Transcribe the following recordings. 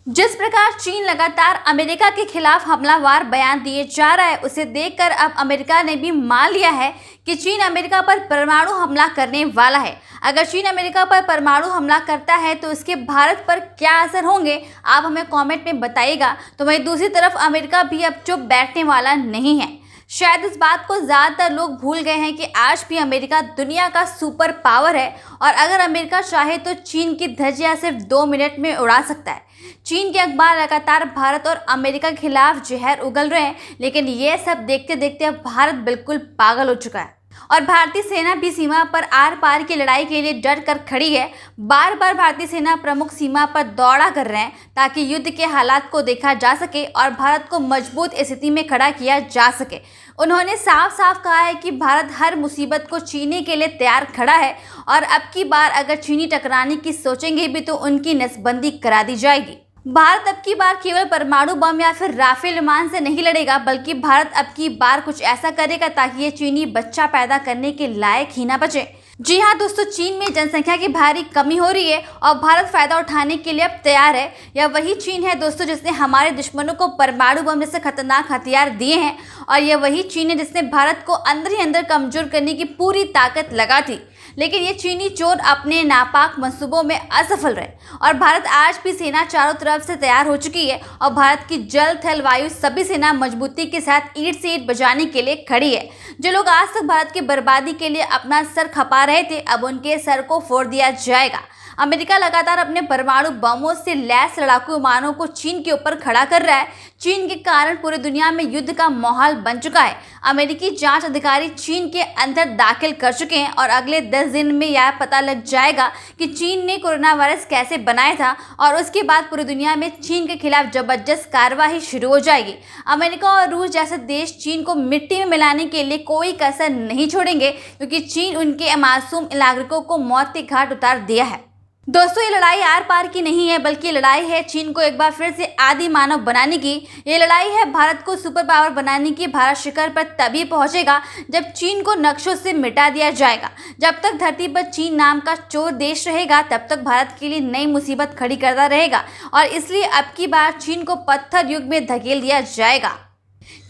जिस प्रकार चीन लगातार अमेरिका के खिलाफ हमलावर बयान दिए जा रहा है, उसे देखकर अब अमेरिका ने भी मान लिया है कि चीन अमेरिका पर परमाणु हमला करने वाला है। अगर चीन अमेरिका पर परमाणु हमला करता है तो इसके भारत पर क्या असर होंगे, आप हमें कमेंट में बताइएगा। तो वहीं दूसरी तरफ अमेरिका भी अब चुप बैठने वाला नहीं है। शायद इस बात को ज़्यादातर लोग भूल गए हैं कि आज भी अमेरिका दुनिया का सुपर पावर है और अगर अमेरिका चाहे तो चीन की धज्जियां सिर्फ 2 मिनट में उड़ा सकता है। चीन के अखबार लगातार भारत और अमेरिका के खिलाफ जहर उगल रहे हैं, लेकिन ये सब देखते देखते अब भारत बिल्कुल पागल हो चुका है और भारतीय सेना भी सीमा पर आर पार की लड़ाई के लिए डट कर खड़ी है। बार बार भारतीय सेना प्रमुख सीमा पर दौड़ा कर रहे हैं ताकि युद्ध के हालात को देखा जा सके और भारत को मजबूत स्थिति में खड़ा किया जा सके। उन्होंने साफ साफ कहा है कि भारत हर मुसीबत को चीनी के लिए तैयार खड़ा है और अब की बार अगर चीनी टकराने की सोचेंगे भी तो उनकी नसबंदी करा दी जाएगी। भारत अब की बार केवल परमाणु बम या फिर राफेल विमान से नहीं लड़ेगा, बल्कि भारत अब की बार कुछ ऐसा करेगा ताकि ये चीनी बच्चा पैदा करने के लायक ही ना बचे। जी हाँ दोस्तों, चीन में जनसंख्या की भारी कमी हो रही है और भारत फायदा उठाने के लिए अब तैयार है। यह वही चीन है दोस्तों जिसने हमारे दुश्मनों को परमाणु बम जैसे खतरनाक हथियार दिए हैं और यह वही चीन है जिसने भारत को अंदर ही अंदर कमजोर करने की पूरी ताकत लगा थी। लेकिन ये चीनी चोर अपने नापाक मंसूबों में असफल रहे और भारत आज भी सेना चारों तरफ से तैयार हो चुकी है और भारत की जल थल वायु सभी सेना मजबूती के साथ ईंट से ईंट बजाने के लिए खड़ी है। जो लोग आज तक भारत की बर्बादी के लिए अपना सर खपा रहे थे, अब उनके सर को फोड़ दिया जाएगा। अमेरिका लगातार अपने परमाणु बमों से लैस लड़ाकू विमानों को चीन के ऊपर खड़ा कर रहा है। चीन के कारण पूरी दुनिया में युद्ध का माहौल बन चुका है। अमेरिकी जांच अधिकारी चीन के अंदर दाखिल कर चुके हैं और अगले 10 दिन में यह पता लग जाएगा कि चीन ने कोरोना वायरस कैसे बनाया था और उसके बाद पूरी दुनिया में चीन के खिलाफ जबरदस्त कार्रवाई शुरू हो जाएगी। अमेरिका और रूस जैसे देश चीन को मिट्टी में मिलाने के लिए कोई कसर नहीं छोड़ेंगे, क्योंकि चीन उनके मासूम नागरिकों को मौत के घाट उतार दिया है। दोस्तों, ये लड़ाई आर पार की नहीं है, बल्कि लड़ाई है चीन को एक बार फिर से आदि मानव बनाने की। ये लड़ाई है भारत को सुपर पावर बनाने की। भारत शिखर पर तभी पहुंचेगा जब चीन को नक्शों से मिटा दिया जाएगा। जब तक धरती पर चीन नाम का चोर देश रहेगा, तब तक भारत के लिए नई मुसीबत खड़ी करता रहेगा और इसलिए अब की बार चीन को पत्थर युग में धकेल दिया जाएगा।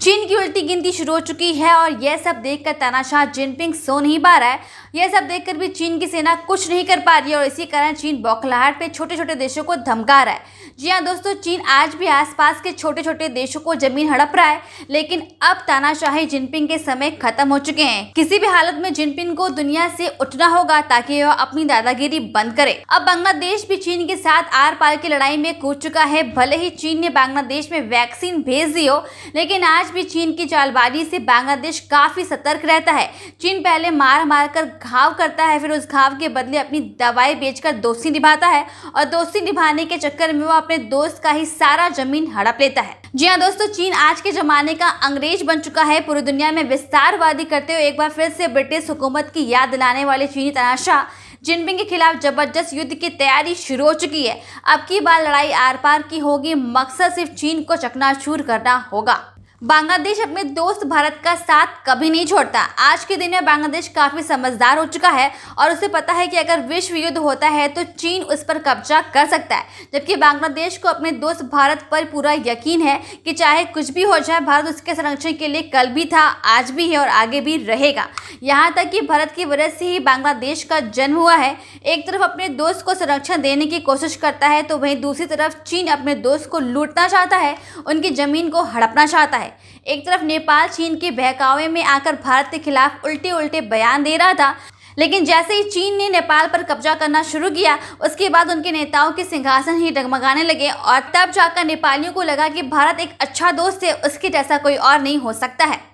चीन की उल्टी गिनती शुरू हो चुकी है और यह सब देखकर तानाशाह जिनपिंग सो नहीं पा रहा है। यह सब देखकर भी चीन की सेना कुछ नहीं कर पा रही है और इसी कारण चीन बौखलाहट पे छोटे छोटे देशों को धमका रहा है। जी हाँ दोस्तों, चीन आज भी आसपास के छोटे छोटे देशों को जमीन हड़प रहा है, लेकिन अब तानाशाही जिनपिंग के समय खत्म हो चुके हैं। किसी भी हालत में जिनपिंग को दुनिया से उठना होगा ताकि वह अपनी दादागिरी बंद करे। अब बांग्लादेश भी चीन के साथ आर पार की लड़ाई में कूद चुका है। भले ही चीन ने बांग्लादेश में वैक्सीन भेज दी हो, लेकिन आज भी चीन की चालबाजी से बांग्लादेश काफी सतर्क रहता है। चीन पहले मार मार कर घाव करता है, फिर उस घाव के बदले अपनी दवाई बेचकर दोस्ती निभाता है और दोस्ती निभाने के चक्कर में वो अपने दोस्त का ही सारा जमीन हड़प लेता है। जी हाँ दोस्तों, चीन आज के जमाने का अंग्रेज बन चुका है। पूरी दुनिया में विस्तारवादी करते हुए एक बार फिर से ब्रिटिश हुकूमत की याद दिलाने वाले चीनी तानाशाह जिनपिंग के खिलाफ जबरदस्त युद्ध की तैयारी शुरू हो चुकी है। अब की बार लड़ाई आर पार की होगी, मकसद सिर्फ चीन को चकनाचूर करना होगा। बांग्लादेश अपने दोस्त भारत का साथ कभी नहीं छोड़ता। आज के दिन में बांग्लादेश काफी समझदार हो चुका है और उसे पता है कि अगर विश्व युद्ध होता है तो चीन उस पर कब्जा कर सकता है, जबकि बांग्लादेश को अपने दोस्त भारत पर पूरा यकीन है कि चाहे कुछ भी हो जाए, भारत उसके संरक्षण के लिए कल भी था, आज भी है और आगे भी रहेगा। यहाँ तक कि भारत की वजह से ही बांग्लादेश का जन्म हुआ है। एक तरफ अपने दोस्त को संरक्षण देने की कोशिश करता है तो वहीं दूसरी तरफ चीन अपने दोस्त को लूटना चाहता है, उनकी जमीन को हड़पना चाहता है। एक तरफ नेपाल चीन के बहकावे में आकर भारत के खिलाफ उल्टे उल्टे बयान दे रहा था, लेकिन जैसे ही चीन ने नेपाल पर कब्जा करना शुरू किया, उसके बाद उनके नेताओं के सिंहासन ही डगमगाने लगे और तब जाकर नेपालियों को लगा कि भारत एक अच्छा दोस्त है, उसके जैसा कोई और नहीं हो सकता है।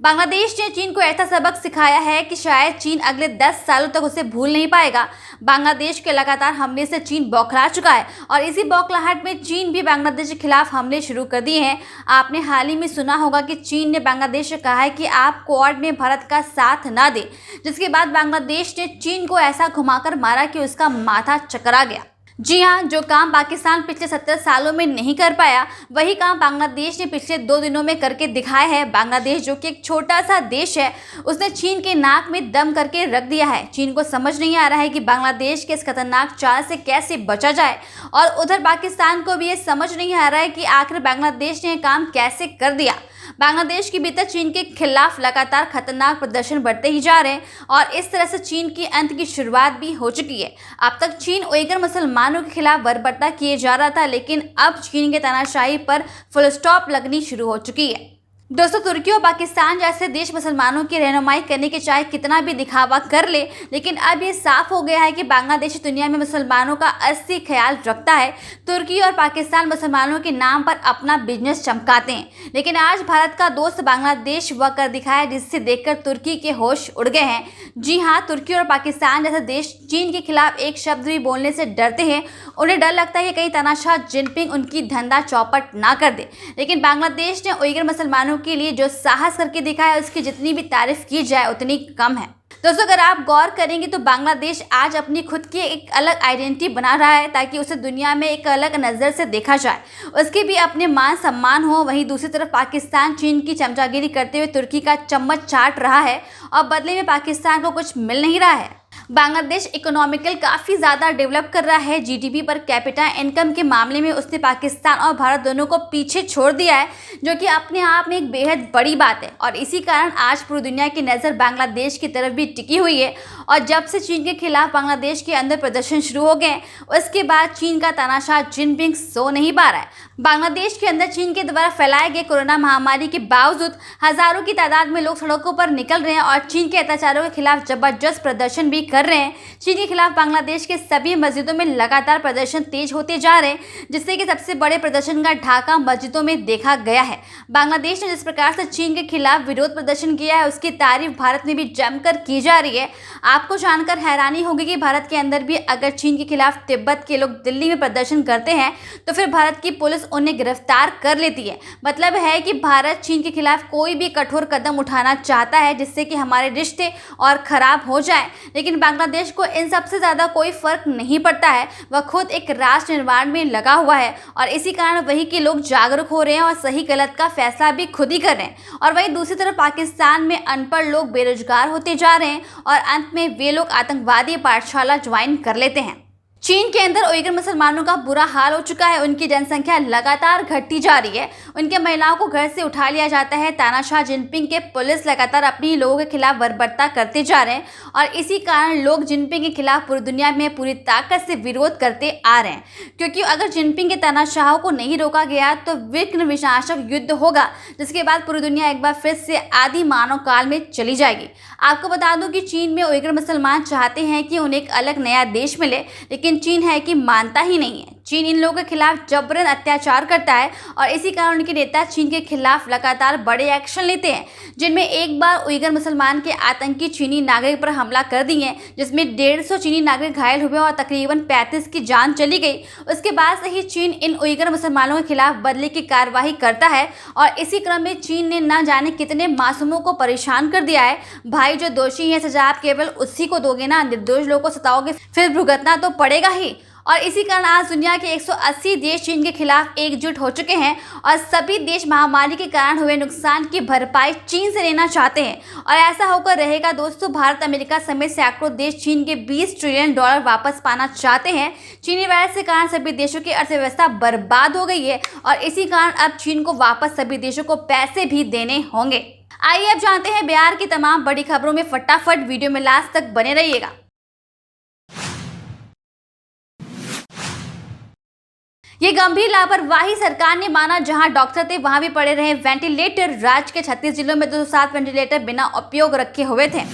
बांग्लादेश ने चीन को ऐसा सबक सिखाया है कि शायद चीन अगले 10 सालों तक उसे भूल नहीं पाएगा। बांग्लादेश के लगातार हमले से चीन बौखला चुका है और इसी बौखलाहट में चीन भी बांग्लादेश के खिलाफ हमले शुरू कर दिए हैं। आपने हाल ही में सुना होगा कि चीन ने बांग्लादेश से कहा है कि आप क्वाड में भारत का साथ ना दें, जिसके बाद बांग्लादेश ने चीन को ऐसा घुमाकर मारा कि उसका माथा चकरा गया। जी हाँ, जो काम पाकिस्तान पिछले 70 सालों में नहीं कर पाया, वही काम बांग्लादेश ने पिछले 2 दिनों में करके दिखाया है। बांग्लादेश जो कि एक छोटा सा देश है, उसने चीन के नाक में दम करके रख दिया है। चीन को समझ नहीं आ रहा है कि बांग्लादेश के इस खतरनाक चाल से कैसे बचा जाए, और उधर पाकिस्तान को भी ये समझ नहीं आ रहा है कि आखिर बांग्लादेश ने ये काम कैसे कर दिया। बांग्लादेश के भीतर चीन के खिलाफ लगातार खतरनाक प्रदर्शन बढ़ते ही जा रहे हैं, और इस तरह से चीन की अंत की शुरुआत भी हो चुकी है। अब तक चीन उइगर मुसलमानों के खिलाफ बर्बरता किए जा रहा था, लेकिन अब चीन के तानाशाही पर फुल स्टॉप लगनी शुरू हो चुकी है। दोस्तों, तुर्की और पाकिस्तान जैसे देश मुसलमानों की रहनुमाई करने के चाहे कितना भी दिखावा कर ले, लेकिन अब ये साफ हो गया है कि बांग्लादेश दुनिया में मुसलमानों का असली ख्याल रखता है। तुर्की और पाकिस्तान मुसलमानों के नाम पर अपना बिजनेस चमकाते हैं, लेकिन आज भारत का दोस्त बांग्लादेश वह कर दिखाया जिससे देखकर तुर्की के होश उड़ गए हैं। जी हाँ, तुर्की और पाकिस्तान जैसे देश चीन के खिलाफ एक शब्द भी बोलने से डरते हैं। उन्हें डर लगता है कि कहीं तानाशाह जिनपिंग उनकी धंधा चौपट ना कर दे, लेकिन बांग्लादेश ने उइगर मुसलमानों के लिए जो साहस करके दिखाया, उसकी जितनी भी तारीफ की जाए उतनी कम है। दोस्तों, अगर आप गौर करेंगे तो बांग्लादेश आज अपनी खुद की एक अलग आइडेंटिटी बना रहा है, ताकि उसे दुनिया में एक अलग नज़र से देखा जाए, उसके भी अपने मान सम्मान हो। वहीं दूसरी तरफ पाकिस्तान चीन की चमचागिरी करते हुए तुर्की का चम्मच चाट रहा है, और बदले में पाकिस्तान को कुछ मिल नहीं रहा है। बांग्लादेश इकोनॉमिकल काफ़ी ज़्यादा डेवलप कर रहा है। जीडीपी पर कैपिटा इनकम के मामले में उसने पाकिस्तान और भारत दोनों को पीछे छोड़ दिया है, जो कि अपने आप में एक बेहद बड़ी बात है, और इसी कारण आज पूरी दुनिया की नज़र बांग्लादेश की तरफ भी टिकी हुई है। और जब से चीन के खिलाफ बांग्लादेश के अंदर प्रदर्शन शुरू हो गए, उसके बाद चीन का तानाशाह जिनपिंग सो नहीं पा रहा है। बांग्लादेश के अंदर चीन के द्वारा फैलाए गए कोरोना महामारी के बावजूद हज़ारों की तादाद में लोग सड़कों पर निकल रहे हैं और चीन के अत्याचारों के खिलाफ जबरदस्त प्रदर्शन भी कर रहे हैं। चीन के खिलाफ बांग्लादेश के सभी मस्जिदों में लगातार प्रदर्शन तेज होते जा रहे हैं, जिससे कि सबसे बड़े प्रदर्शन का ढाका मस्जिदों में देखा गया है। बांग्लादेश ने जिस प्रकार से चीन के खिलाफ विरोध प्रदर्शन किया है, उसकी तारीफ भारत में भी जमकर की जा रही है। आपको जानकर हैरानी होगी कि भारत के अंदर भी अगर चीन के खिलाफ तिब्बत के लोग दिल्ली में प्रदर्शन करते हैं, तो फिर भारत की पुलिस उन्हें गिरफ्तार कर लेती है। मतलब है कि भारत चीन के खिलाफ कोई भी कठोर कदम उठाना चाहता है, जिससे कि हमारे रिश्ते और खराब हो जाए, लेकिन बांग्लादेश को इन सबसे ज़्यादा कोई फर्क नहीं पड़ता है। वह खुद एक राष्ट्र निर्माण में लगा हुआ है, और इसी कारण वही के लोग जागरूक हो रहे हैं और सही गलत का फैसला भी खुद ही कर रहे हैं। और वहीं दूसरी तरफ पाकिस्तान में अनपढ़ लोग बेरोजगार होते जा रहे हैं, और अंत में वे लोग आतंकवादी पाठशाला ज्वाइन कर लेते हैं। चीन के अंदर उइगर मुसलमानों का बुरा हाल हो चुका है। उनकी जनसंख्या लगातार घटती जा रही है। उनके महिलाओं को घर से उठा लिया जाता है। तानाशाह जिनपिंग के पुलिस लगातार अपनी लोगों के खिलाफ बर्बरता करते जा रहे हैं, और इसी कारण लोग जिनपिंग के खिलाफ पूरी दुनिया में पूरी ताकत से विरोध करते आ रहे हैं। क्योंकि अगर जिनपिंग के तानाशाहों को नहीं रोका गया तो विघ्न विनाशक युद्ध होगा, जिसके बाद पूरी दुनिया एक बार फिर से आदि मानव काल में चली जाएगी। आपको बता दूं कि चीन में उइगर मुसलमान चाहते हैं कि उन्हें एक अलग नया देश मिले, लेकिन चीन है कि मानता ही नहीं है। चीन इन लोगों के खिलाफ जबरन अत्याचार करता है, और इसी कारण उनके नेता चीन के खिलाफ लगातार बड़े एक्शन लेते हैं, जिनमें एक बार उइगर मुसलमान के आतंकी चीनी नागरिक पर हमला कर दिए, जिसमें 150 चीनी नागरिक घायल हुए और तकरीबन 35 की जान चली गई। उसके बाद से ही चीन इन उइगर मुसलमानों के खिलाफ बदले की कार्रवाई करता है, और इसी क्रम में चीन ने न जाने कितने मासूमों को परेशान कर दिया है। भाई, जो दोषी है सजा आप केवल उसी को दोगे ना, निर्दोष लोगों को सताओगे फिर भुगतना तो पड़ेगा ही। और इसी कारण आज दुनिया के 180 देश चीन के खिलाफ एकजुट हो चुके हैं, और सभी देश महामारी के कारण हुए नुकसान की भरपाई चीन से लेना चाहते हैं। और ऐसा होकर रहेगा दोस्तों। भारत, अमेरिका समेत सैकड़ों देश चीन के $20 ट्रिलियन वापस पाना चाहते हैं। चीनी वायरस के कारण सभी देशों की अर्थव्यवस्था बर्बाद हो गई है, और इसी कारण अब चीन को वापस सभी देशों को पैसे भी देने होंगे। आइए अब जानते हैं बिहार की तमाम बड़ी खबरों में। फटाफट वीडियो में लास्ट तक बने रहिएगा। ये गंभीर लापरवाही सरकार ने माना। जहां डॉक्टर थे वहां भी पड़े रहे वेंटिलेटर। राज्य के 36 जिलों में 207 वेंटिलेटर बिना उपयोग रखे हुए थे।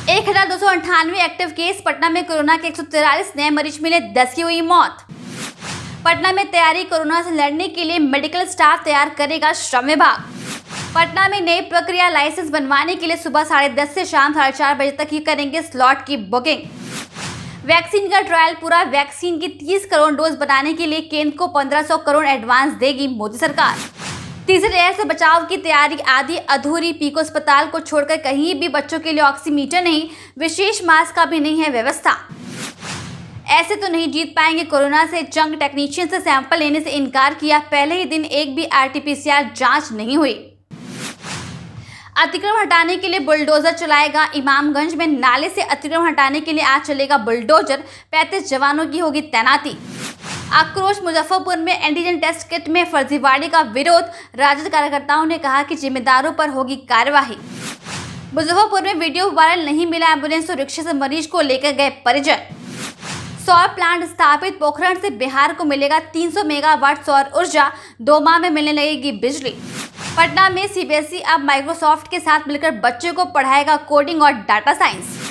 1298 एक्टिव केस। पटना में कोरोना के 143 नए मरीज मिले, 10 की हुई मौत। पटना में तैयारी। कोरोना से लड़ने के लिए मेडिकल स्टाफ तैयार करेगा श्रम विभाग। पटना में नई प्रक्रिया। लाइसेंस बनवाने के लिए सुबह 10:30 से शाम 4:30 बजे तक ही करेंगे स्लॉट की बुकिंग। वैक्सीन का ट्रायल पूरा। वैक्सीन की 30 करोड़ डोज बनाने के लिए केंद्र को 1500 करोड़ एडवांस देगी मोदी सरकार। तीसरे लहर से बचाव की तैयारी आधी अधूरी। पीको अस्पताल को छोड़कर कहीं भी बच्चों के लिए ऑक्सीमीटर नहीं, विशेष मास्क का भी नहीं है व्यवस्था। ऐसे तो नहीं जीत पाएंगे कोरोना से जंग। टेक्नीशियन से सैंपल लेने से इनकार किया। पहले ही दिन एक भी RT-PCR जांच नहीं हुई। अतिक्रमण हटाने के लिए बुलडोजर चलाएगा। इमामगंज में नाले से अतिक्रमण हटाने के लिए आज चलेगा बुलडोजर। 35 जवानों की होगी तैनाती। आक्रोश। मुजफ्फरपुर में एंटीजन टेस्ट किट में फर्जीवाड़े का विरोध। राजद कार्यकर्ताओं ने कहा कि जिम्मेदारों पर होगी कार्यवाही। मुजफ्फरपुर में वीडियो वायरल नहीं मिला। एम्बुलेंस और रिक्शे से मरीज को लेकर गए परिजन। सौर प्लांट स्थापित। पोखरण से बिहार को मिलेगा 300 मेगावाट सौर ऊर्जा। 2 माह में मिलने लगेगी बिजली। पटना में CBSE अब माइक्रोसॉफ्ट के साथ मिलकर बच्चों को पढ़ाएगा कोडिंग और डाटा साइंस।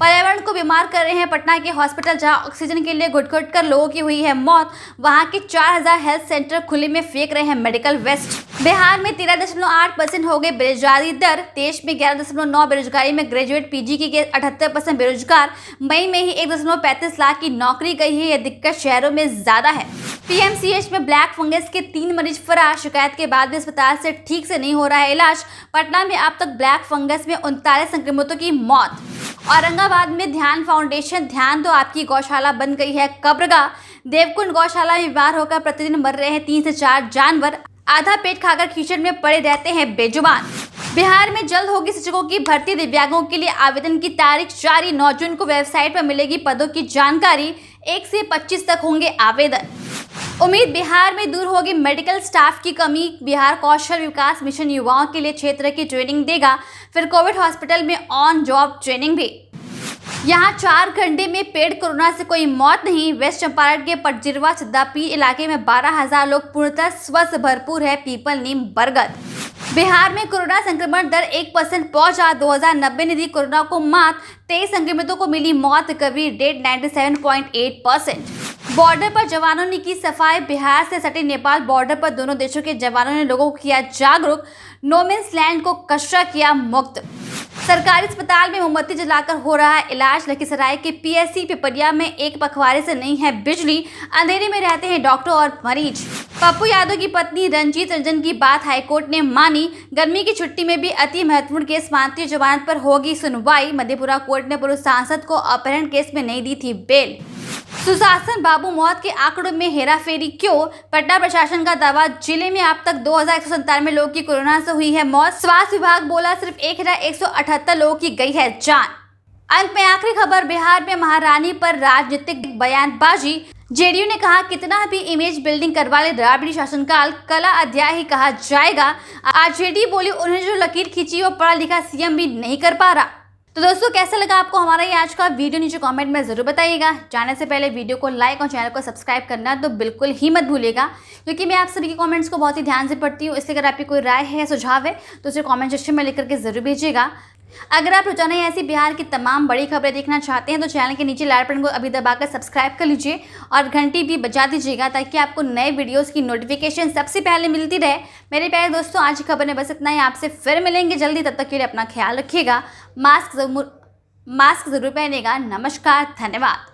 पर्यावरण को बीमार कर रहे हैं पटना के हॉस्पिटल, जहां ऑक्सीजन के लिए घुट-घुट कर लोगों की हुई है मौत। वहां के 4000 हेल्थ सेंटर खुले में फेंक रहे हैं मेडिकल वेस्ट। बिहार में 13.8% हो गई बेरोजगारी दर। देश में 11.9 बेरोजगारी में ग्रेजुएट PG की 78% बेरोजगार। मई में ही 1.35 लाख की नौकरी गई है। यह दिक्कत शहरों में ज्यादा है। PMCH में ब्लैक फंगस के 3 मरीज फरार। शिकायत के बाद भी अस्पताल से ठीक से नहीं हो रहा है इलाज। पटना में अब तक ब्लैक फंगस में 39 संक्रमितों की मौत। औरंगाबाद में ध्यान फाउंडेशन ध्यान तो आपकी गौशाला बन गई है कब्रगाह। देवकुंड गौशाला में बीमार होकर प्रतिदिन मर रहे हैं 3 से 4 जानवर। आधा पेट खाकर कीचड़ में पड़े रहते हैं बेजुबान। बिहार में जल्द होगी शिक्षकों की भर्ती। दिव्यांगों के लिए आवेदन की तारीख जारी। 9 जून को वेबसाइट पर मिलेगी पदों की जानकारी। 1 से 25 तक होंगे आवेदन। उम्मीद। बिहार में दूर होगी मेडिकल स्टाफ की कमी। बिहार कौशल विकास मिशन युवाओं के लिए क्षेत्र की ट्रेनिंग देगा। फिर कोविड हॉस्पिटल में ऑन जॉब ट्रेनिंग भी। यहाँ 4 घंटे में पेड़ कोरोना से कोई मौत नहीं। वेस्ट चंपारण के पटजिरवा सिद्धापीर इलाके में 12,000 लोग पूर्णतः स्वस्थ भरपूर है पीपल नीम बरगद। बिहार में कोरोना संक्रमण दर 1% पहुंचा। 2090 ने दी कोरोना को मात। 23 संक्रमितों को मिली मौत। Recovery rate 97.8%। बॉर्डर पर जवानों ने की सफाई। बिहार से सटे नेपाल बॉर्डर पर दोनों देशों के जवानों ने लोगों को किया जागरूक। नो मीन्स लैंड को कचरा किया मुक्त। सरकारी अस्पताल में मोमबत्ती जलाकर हो रहा है इलाज। लखीसराय के PSC पिपरिया में एक पखवाड़े से नहीं है बिजली। अंधेरे में रहते हैं डॉक्टर और मरीज। पप्पू यादव की पत्नी रंजीत रंजन की बात हाईकोर्ट ने मानी। गर्मी की छुट्टी में भी अति महत्वपूर्ण केस मानती जमानत पर होगी सुनवाई। मधेपुरा कोर्ट ने पूर्व सांसद को अपहरण केस में नहीं दी थी बेल। सुशासन बाबू मौत के आंकड़ों में हेराफेरी क्यों? पटना प्रशासन का दावा। जिले में अब तक 2197 लोगों की कोरोना से हुई है मौत। स्वास्थ्य विभाग बोला सिर्फ 1178 लोगों की गई है जान। अंत में आखिरी खबर। बिहार में महारानी पर राजनीतिक बयानबाजी। JDU ने कहा कितना भी इमेज बिल्डिंग करवा ले राबड़ी शासनकाल कला अध्याय ही कहा जाएगा। RJD बोली उन्हें जो लकीर खींची वो पढ़ा लिखा CM भी नहीं कर पा रहा। तो दोस्तों कैसा लगा आपको हमारा ये आज का वीडियो? नीचे कमेंट में जरूर बताइएगा। जाने से पहले वीडियो को लाइक और चैनल को सब्सक्राइब करना तो बिल्कुल ही मत भूलिएगा, क्योंकि मैं आप सभी के कमेंट्स को बहुत ही ध्यान से पढ़ती हूँ। इसलिए अगर आपकी कोई राय है सुझाव है तो उसे कमेंट सेक्शन में लिख करके जरूर भेजिएगा। अगर आप रोजाना ऐसी बिहार की तमाम बड़ी खबरें देखना चाहते हैं तो चैनल के नीचे लाल बटन को अभी दबाकर सब्सक्राइब कर लीजिए और घंटी भी बजा दीजिएगा, ताकि आपको नए वीडियोस की नोटिफिकेशन सबसे पहले मिलती रहे। मेरे प्यारे दोस्तों, आज की खबर में बस इतना ही। आपसे फिर मिलेंगे जल्दी, तब तक के लिए अपना ख्याल रखिएगा। मास्क जरूर पहनेगा। नमस्कार, धन्यवाद।